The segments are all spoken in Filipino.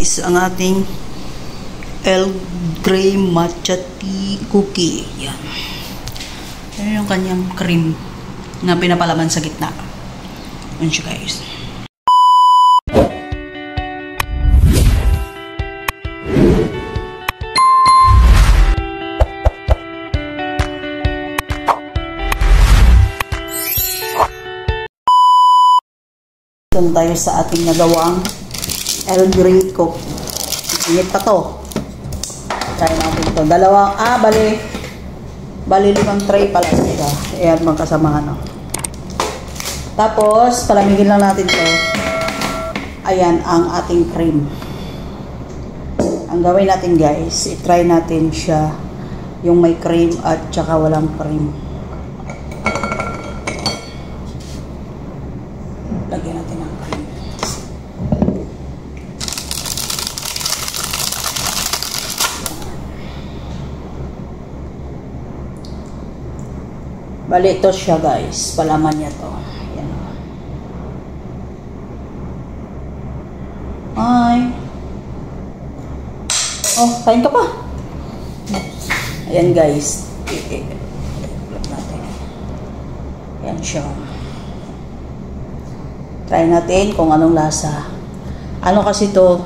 guys ang ating Earl Grey matcha tea cookie. Yan. Yan yung kanyang cream na pinapalaman sa gitna. Yan siya guys. Doon tayo sa ating nagawang Earl Grey cookie. Init pa to. Try natin ito. Dalawang, bali 5 tray pala siya. Ayan, magkasama ano. Tapos, palamigin lang natin to. Ayan, ang ating cream. Ang gawin natin guys, i-try natin siya yung may cream at saka walang cream. Lagyan natin ng cream. Bali, ito siya guys. Palaman niya to. Ayan. Hi. Oh, kain ka pa. Ayan guys. Ayan siya. Try natin kung anong lasa. Ano kasi to?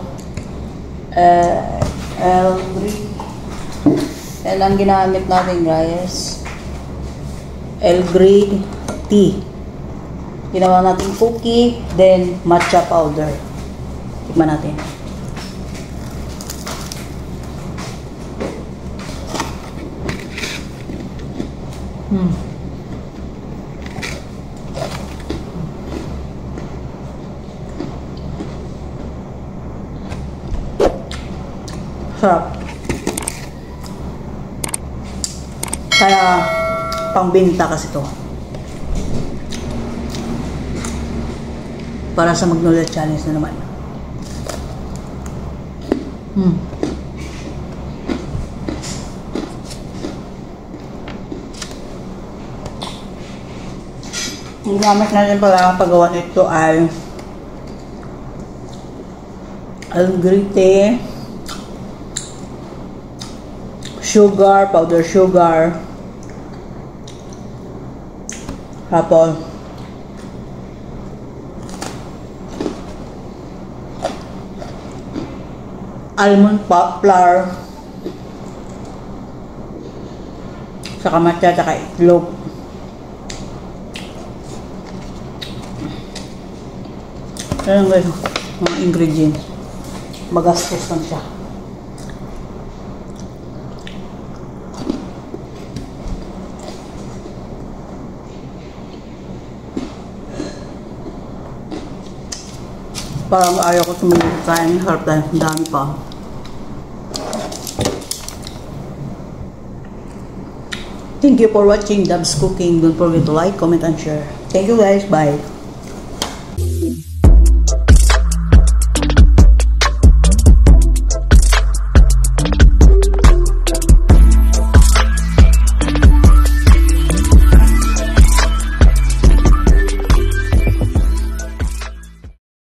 Earl Grey. Yan ang ginamit natin guys. Earl Grey tea. Ginawa natin cookie, then matcha powder. Tikman natin. Sarap. Kaya pangbenta kasi to. Para sa Magnolia Challenge na naman. Ang gamit natin pala ang paggawa nito ay Earl Grey tea, sugar, powder sugar, tapos almond flour, saka matcha, saka itlog. Ayan guys, mga ingredients. Magastos lang siya. Parang ayaw ko tumulong kain. Harap tayo. Ang dami pa. Thank you for watching Dabs Cooking. Don't forget to like, comment, and share. Thank you guys. Bye.